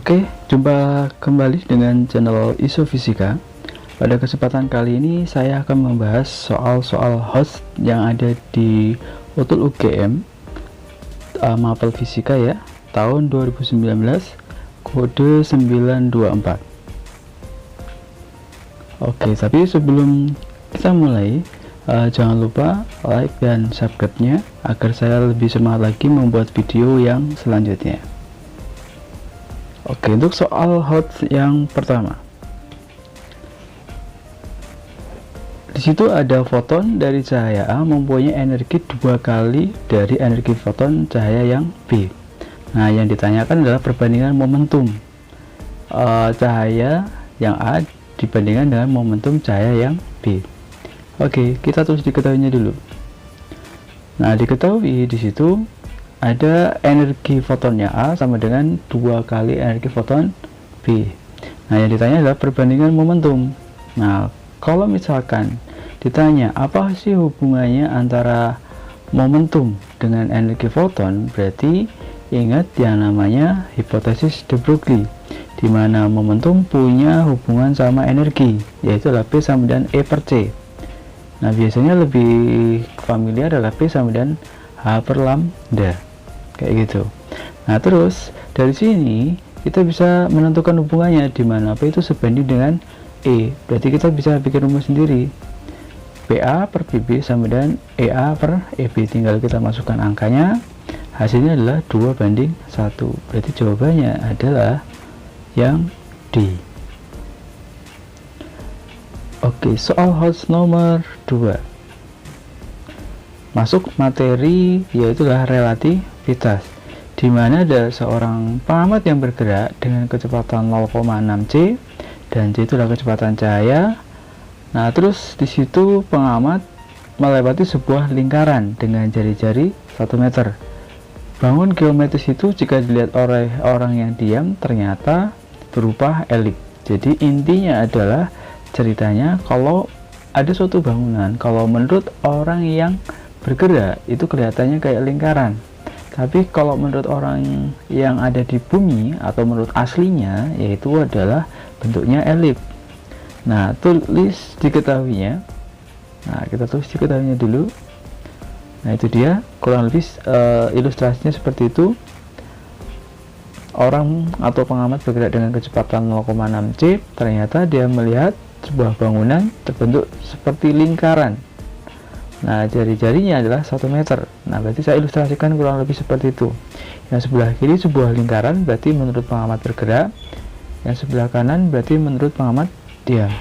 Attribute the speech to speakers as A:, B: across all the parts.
A: Oke, jumpa kembali dengan channel Isofisika. Pada kesempatan kali ini saya akan membahas soal-soal host yang ada di UTUL UGM Mapel Fisika ya, tahun 2019, kode 924. Oke, tapi sebelum kita mulai, jangan lupa like dan subscribe-nya agar saya lebih semangat lagi membuat video yang selanjutnya. Oke, untuk soal host yang pertama, di situ ada foton dari cahaya A mempunyai energi 2 kali dari energi foton cahaya yang B. Nah, yang ditanyakan adalah perbandingan momentum cahaya yang A dibandingkan dengan momentum cahaya yang B. Oke, kita terus diketahuinya dulu. Nah, diketahui di situ ada energi fotonnya A sama dengan 2 kali energi foton B. Nah, yang ditanya adalah perbandingan momentum. Nah, kalau misalkan ditanya apa sih hubungannya antara momentum dengan energi foton, berarti ingat yang namanya hipotesis de Broglie, di mana momentum punya hubungan sama energi, yaitu adalah P sama dengan E per C. Nah, biasanya lebih familiar adalah P sama dengan H per lambda, kayak gitu. Nah, terus dari sini kita bisa menentukan hubungannya, di mana P itu sebanding dengan E. Berarti kita bisa bikin rumus sendiri. PA per PB sama dengan EA per EB. Tinggal kita masukkan angkanya. Hasilnya adalah 2:1. Berarti jawabannya adalah yang D. Oke, soal host nomor 2. Masuk materi yaitulah relativitas, di mana ada seorang pengamat yang bergerak dengan kecepatan 0,6 c dan c itu adalah kecepatan cahaya. Nah, terus di situ pengamat melewati sebuah lingkaran dengan jari-jari 1 meter. Bangun geometris itu jika dilihat oleh orang yang diam ternyata berupa elip. Jadi intinya adalah ceritanya kalau ada suatu bangunan, kalau menurut orang yang bergerak itu kelihatannya kayak lingkaran, tapi kalau menurut orang yang ada di bumi atau menurut aslinya yaitu adalah bentuknya elip. Nah, tulis diketahuinya. Nah, kita tulis diketahuinya dulu. Nah, itu dia kurang lebih ilustrasinya seperti itu. Orang atau pengamat bergerak dengan kecepatan 0,6 c, ternyata dia melihat sebuah bangunan terbentuk seperti lingkaran. Nah, jari-jarinya adalah 1 meter. Nah, berarti saya ilustrasikan kurang lebih seperti itu. Yang sebelah kiri sebuah lingkaran berarti menurut pengamat bergerak. Yang sebelah kanan berarti menurut pengamat diam.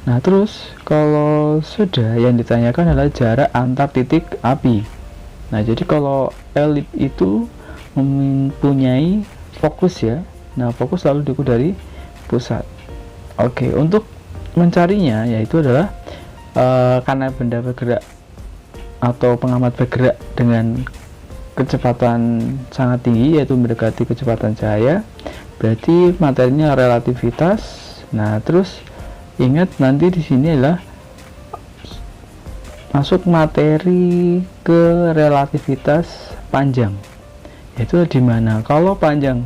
A: Nah, terus kalau sudah, yang ditanyakan adalah jarak antar titik api. Nah, jadi kalau elip itu mempunyai fokus ya. Nah, fokus selalu diukur dari pusat. Oke, untuk mencarinya yaitu adalah karena benda bergerak atau pengamat bergerak dengan kecepatan sangat tinggi, yaitu mendekati kecepatan cahaya, berarti materinya relativitas. Nah, terus ingat nanti di sini adalah masuk materi ke relativitas panjang, yaitu di mana kalau panjang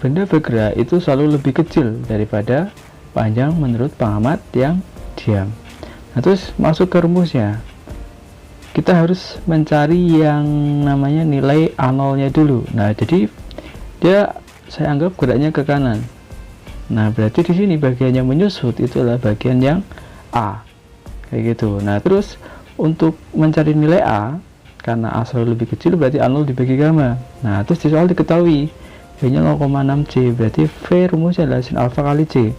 A: benda bergerak itu selalu lebih kecil daripada panjang menurut pengamat yang diam. Nah, terus masuk ke rumusnya, kita harus mencari yang namanya nilai A0-nya dulu. Nah, jadi saya anggap geraknya ke kanan. Nah, berarti di sini bagian yang menyusut itu adalah bagian yang A, kayak gitu. Nah, terus untuk mencari nilai A, karena A selalu lebih kecil, berarti A0 dibagi gamma. Nah, terus di soal diketahui V-nya 0,6 c, berarti V rumusnya adalah sin alfa kali C.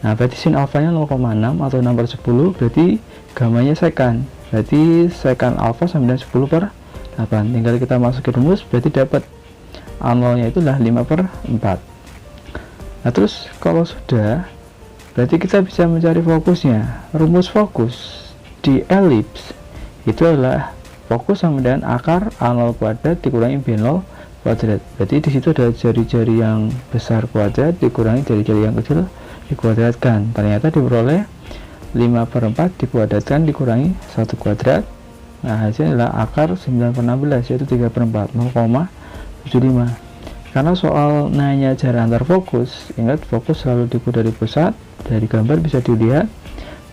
A: Nah, berarti sin alfanya 0,6 atau 6 per 10, berarti gamanya sekan. Berarti sekan alfa sama dengan 10 per 8. Tinggal kita masukin rumus, berarti dapat A0 nya itu adalah 5 per 4. Nah, terus kalau sudah, berarti kita bisa mencari fokusnya. Rumus fokus di elips itu adalah fokus sama dengan akar A0 kuadrat dikurangi B0 kuadrat. Berarti di situ ada jari-jari yang besar kuadrat dikurangi jari-jari yang kecil dikuadratkan. Ternyata diperoleh 5 per 4 dikuadratkan dikurangi 1 kuadrat. Nah, hasilnya adalah akar 9 per 16, yaitu 3 per 4, 0,75. Karena soal nanya jarak antar fokus, ingat fokus selalu diukur dari pusat. Dari gambar bisa dilihat,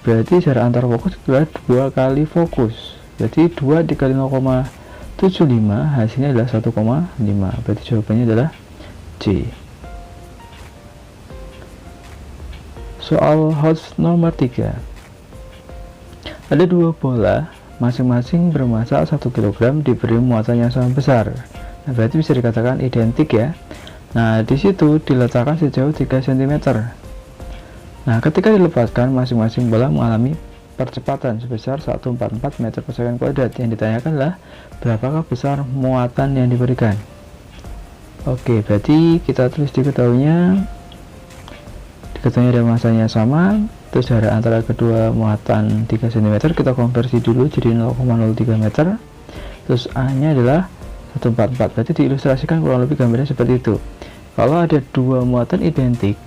A: berarti jarak antar fokus adalah 2 kali fokus. Berarti 2 dikali 0,75 hasilnya adalah 1,5. Berarti jawabannya adalah C. Soal HOTS nomor 3. Ada 2 bola, masing-masing bermassa 1 kg diberi muatan yang sama besar. Nah, berarti bisa dikatakan identik ya. Nah, di situ diletakkan sejauh 3 cm. Nah, ketika dilepaskan, masing-masing bola mengalami percepatan sebesar 144 meter per second kuadrat. Yang ditanyakan adalah berapakah besar muatan yang diberikan. Oke, berarti kita tulis diketahuinya ada masanya sama, terus jarak antara kedua muatan 3 cm, kita konversi dulu jadi 0,03 meter, terus A nya adalah 144. Berarti diilustrasikan kurang lebih gambarnya seperti itu. Kalau ada 2 muatan identik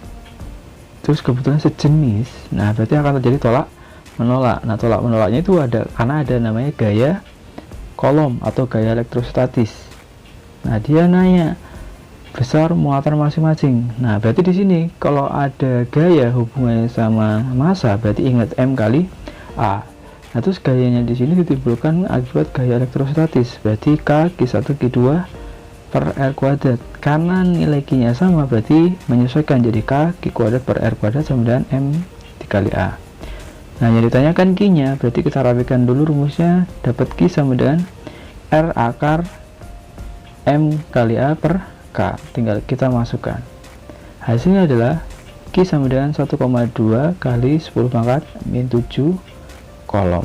A: terus kebetulan sejenis, nah berarti akan terjadi tolak menolak. Nah, tolak menolaknya itu ada karena ada namanya gaya kolom atau gaya elektrostatis. Nah, dia nanya besar muatan masing-masing. Nah, berarti di sini kalau ada gaya hubungannya sama massa, berarti ingat M kali A. Nah, terus gayanya di sini ditimbulkan akibat gaya elektrostatis, berarti K Q1 Q2 per R kuadrat. Karena nilai Q-nya sama, berarti menyesuaikan jadi K Q kuadrat per R kuadrat sama dengan M dikali A. Nah, yang ditanyakan Q-nya, berarti kita rapikan dulu rumusnya, dapat Q sama dengan R akar M kali A per K. Tinggal kita masukkan. Hasilnya adalah Q sama dengan 1,2 kali 10 pangkat min 7 kolom.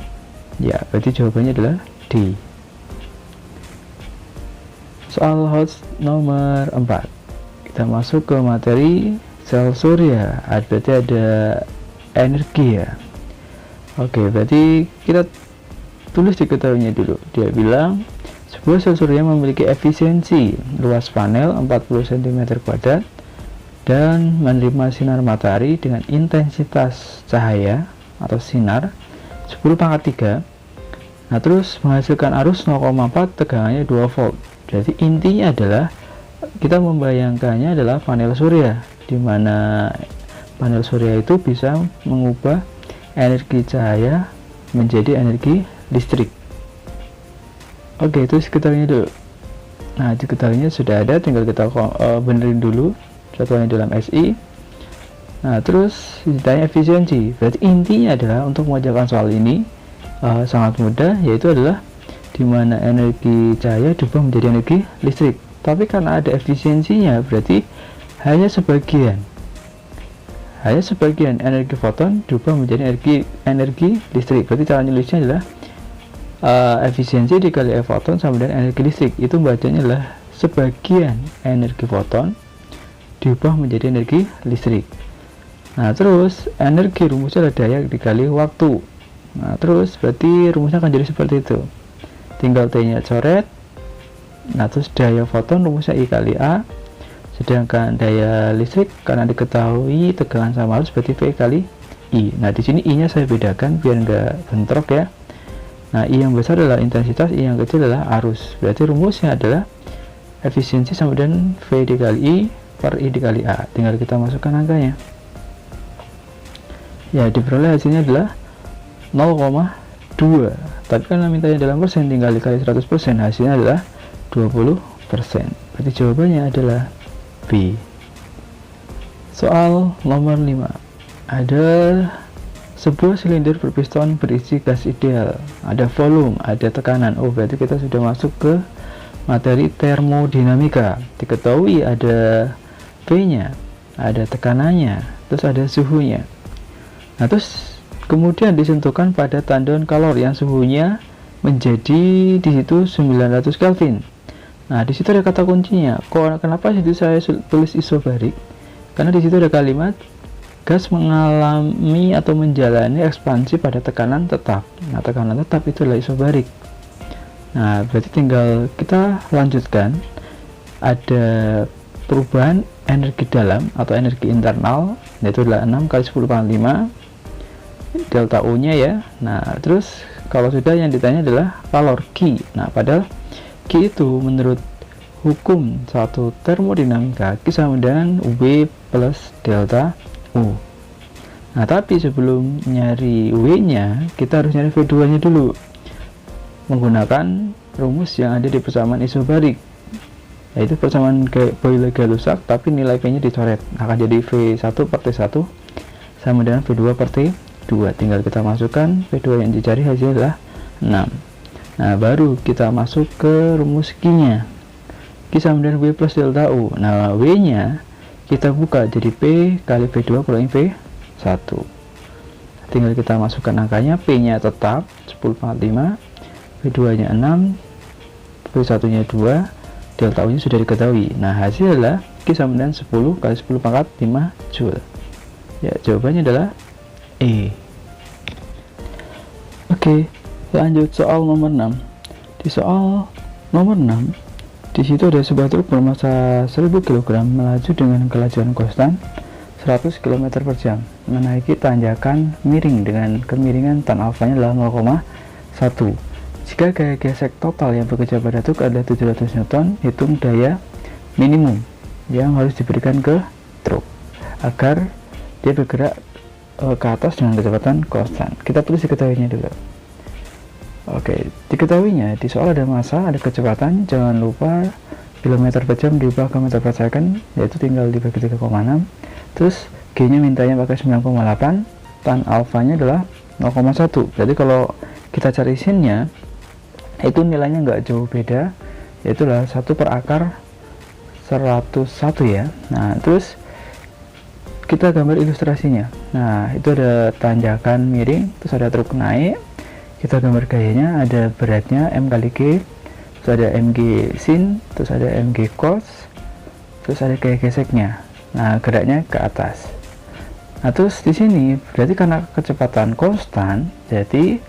A: Ya, berarti jawabannya adalah D. Soal HOTS nomor 4. Kita masuk ke materi sel surya. Berarti ada energi ya. Oke, berarti kita tulis diketahuinya dulu. Dia bilang sebuah sel surya memiliki efisiensi luas panel 40 cm2 dan menerima sinar matahari dengan intensitas cahaya atau sinar 10 pangkat 3. Nah, terus menghasilkan arus 0,4, tegangannya 2 volt. Jadi intinya adalah kita membayangkannya adalah panel surya, di mana panel surya itu bisa mengubah energi cahaya menjadi energi listrik. Oke, itu sekitarnya dulu. Nah, sekitarnya sudah ada, tinggal kita benerin dulu contohnya dalam SI. Nah, terus ditanya efisiensi. Berarti intinya adalah untuk mengerjakan soal ini sangat mudah, yaitu adalah di mana energi cahaya diubah menjadi energi listrik. Tapi karena ada efisiensinya, berarti hanya sebagian energi foton diubah menjadi energi listrik. Berarti cara nulisnya adalah efisiensi dikali E foton sama dengan energi listrik. Itu bacanya adalah sebagian energi foton diubah menjadi energi listrik. Nah, terus energi rumusnya adalah daya dikali waktu. Nah, terus berarti rumusnya akan jadi seperti itu. Tinggal T nya coret. Nah, terus daya foton rumusnya I kali A. Sedangkan daya listrik karena diketahui tegangan sama arus berarti V kali I. Nah, di sini I nya saya bedakan biar nggak bentrok ya. Nah, I yang besar adalah intensitas, I yang kecil adalah arus. Berarti rumusnya adalah efisiensi sama dengan V dikali I per I dikali A. Tinggal kita masukkan angkanya. Ya, diperoleh hasilnya adalah 0,2. Tapi karena mintanya dalam persen, tinggal dikali 100%, hasilnya adalah 20%. Berarti jawabannya adalah B. Soal nomor 5. Ada sebuah silinder berpiston berisi gas ideal, ada volume, ada tekanan. Oh, berarti kita sudah masuk ke materi termodinamika. Diketahui ada V-nya, ada tekanannya, terus ada suhunya. Nah, terus kemudian disentuhkan pada tandon kalor yang suhunya menjadi di situ 900 Kelvin. Nah, di situ ada kata kuncinya. Kenapa situ saya tulis isobarik? Karena di situ ada kalimat gas mengalami atau menjalani ekspansi pada tekanan tetap. Nah, tekanan tetap itu adalah isobarik. Nah, berarti tinggal kita lanjutkan. Ada perubahan energi dalam atau energi internal, yaitu adalah 6 kali 10 pangkat 5 delta U nya ya. Nah, terus kalau sudah yang ditanya adalah kalor Q. Nah, padahal Q itu menurut hukum satu termodinamika Q sama dengan W plus delta U. Nah, tapi sebelum nyari W nya kita harus nyari V2 nya dulu menggunakan rumus yang ada di persamaan isobarik, yaitu persamaan Boyle-Galusak tapi nilai P nya dicoret, akan jadi V1 per T1 sama dengan V2 per T2. Tinggal kita masukkan V2 yang dicari hasilnya adalah 6. Nah, baru kita masuk ke rumus Q nya, Q sama dengan W plus delta U. Nah, W nya kita buka jadi P kali V2 kurangi V1. Tinggal kita masukkan angkanya, P nya tetap 10/45, V2 nya 6, V1 nya 2, delta U nya sudah diketahui. Nah, hasil adalah Q sama dengan 10 kali 10 pangkat 5 Joule. Ya, jawabannya adalah E. Oke, lanjut soal nomor 6. Di soal nomor 6, di situ ada sebuah truk bermassa 1000 kg melaju dengan kelajuan konstan 100 km per jam menaiki tanjakan miring dengan kemiringan tan alfanya adalah 0,1. Jika gaya gesek total yang bekerja pada truk adalah 700 Newton, hitung daya minimum yang harus diberikan ke truk agar dia bergerak ke atas dengan kecepatan konstan. Kita tulis diketahuinya dulu. Oke, diketahuinya di soal ada massa, ada kecepatan, jangan lupa kilometer per jam diubah ke meter per second, yaitu tinggal dibagi 3,6. Terus G nya mintanya pakai 9,8, tan alfanya adalah 0,1. Jadi kalau kita cari sin nya itu nilainya nggak jauh beda, yaitu lah 1 per akar 101 ya. Nah, terus kita gambar ilustrasinya. Nah, itu ada tanjakan miring, terus ada truk naik. Kita gambar gayanya, ada beratnya M kali G, terus ada MG sin, terus ada MG cos, terus ada gaya geseknya. Nah, geraknya ke atas. Nah, terus di sini berarti karena kecepatan konstan, jadi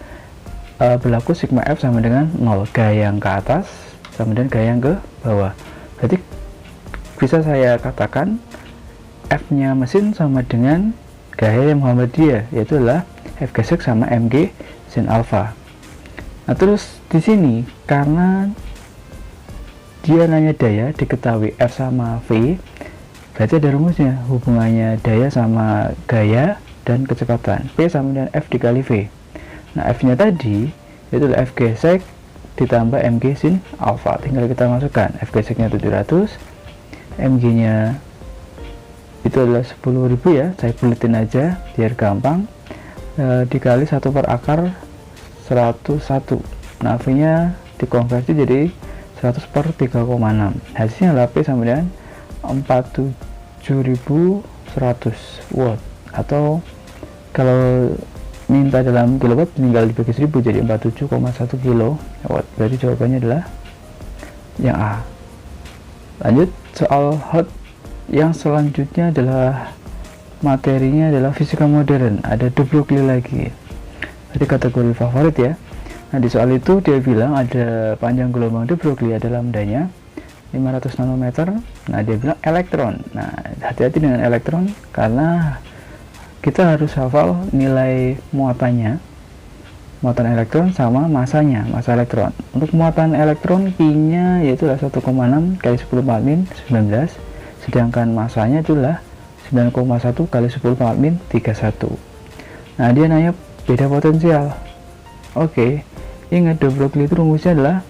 A: berlaku sigma F sama dengan 0. Gaya yang ke atas sama dengan gaya yang ke bawah. Berarti bisa saya katakan F nya mesin sama dengan gaya yang Muhammadiyah, yaitu adalah F gesek sama MG sin alpha. Nah, terus di sini karena dia nanya daya diketahui F sama V, berarti ada rumusnya, hubungannya daya sama gaya dan kecepatan, P sama dengan F dikali V. Nah, F nya tadi itu adalah F gesek ditambah MG sin alpha. Tinggal kita masukkan, F geseknya 700, MG nya itu adalah 10.000 ya, saya buletin aja biar gampang, dikali 1 per akar 101. Nah, V nya dikonversi jadi 100 per 3,6. Hasilnya adalah P sama dengan 47.100 watt, atau kalau minta dalam kilowatt tinggal dibagi 1000 jadi 47,1 kilowatt. Berarti jawabannya adalah yang A. Lanjut soal hot yang selanjutnya adalah materinya adalah fisika modern, ada de Broglie lagi. Jadi kategori favorit ya. Nah, di soal itu dia bilang ada panjang gelombang de Broglie ada lambdanya 500 nanometer. Nah, dia bilang elektron. Nah, hati-hati dengan elektron karena kita harus hafal nilai muatannya, muatan elektron sama masanya, massa elektron. Untuk muatan elektron Q-nya yaitu 1,6 kali 10 pangkat min 19, sedangkan masanya itulah 9,1 kali 10 pangkat min 31. Nah, dia nanya beda potensial. Oke, ingat de Broglie itu rumusnya adalah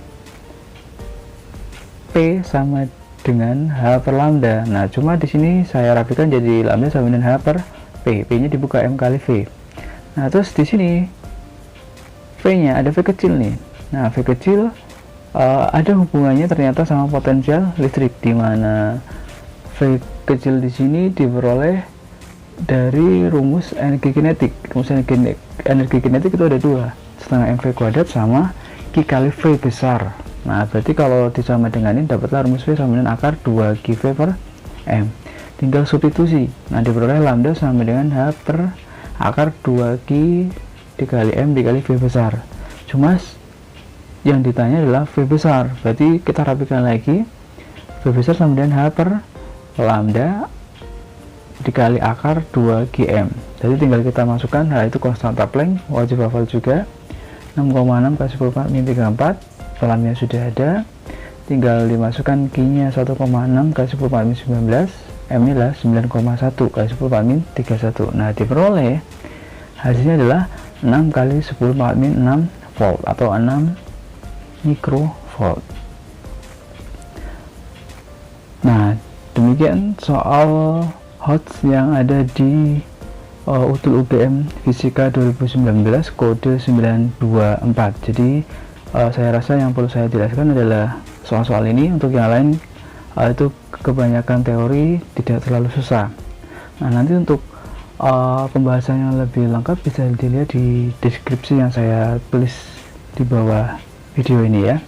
A: P sama dengan H per lambda. Nah, cuma di sini saya rapikan jadi lambda sama dengan H per P. P-nya dibuka M kali V. Nah, terus di sini V-nya ada V kecil nih. Nah, V kecil ada hubungannya ternyata sama potensial listrik, di mana V kecil di sini diperoleh dari rumus energi kinetik. Rumus energi kinetik itu ada dua, setengah mv kuadrat sama Q kali V besar. Nah, berarti kalau disama dengan ini dapatlah rumus V sama dengan akar 2 QV per M. Tinggal substitusi. Nah, diperoleh lambda sama dengan H per akar 2 Q dikali M dikali V besar. Cuma yang ditanya adalah V besar. Berarti kita rapikan lagi. V besar sama dengan H per lambda dikali akar 2 QM. Jadi tinggal kita masukkan, H itu konstanta Planck, wajib hafal juga, 6,6 kali 10 min 34, pelamnya sudah ada. tinggal dimasukkan key-nya 1,6 kali 10 pangkat min 19, M-nya adalah 9,1 kali 10 pangkat min 31. Nah, diperoleh hasilnya adalah 6 kali 10 pangkat min 6 volt atau 6 mikrovolt. Nah, demikian soal HOTS yang ada di UTUL UGM Fisika 2019 kode 924. Jadi saya rasa yang perlu saya jelaskan adalah soal-soal ini. Untuk yang lain itu kebanyakan teori, tidak terlalu susah. Nah, nanti untuk pembahasan yang lebih lengkap bisa dilihat di deskripsi yang saya tulis di bawah video ini ya.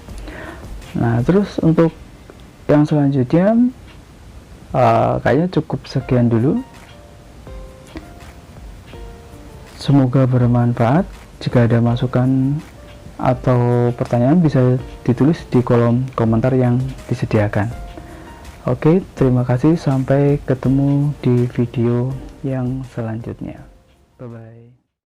A: Nah, terus untuk yang selanjutnya kayaknya cukup sekian dulu. Semoga bermanfaat. Jika ada masukan atau pertanyaan bisa ditulis di kolom komentar yang disediakan. Oke, terima kasih. Sampai ketemu di video yang selanjutnya. Bye bye.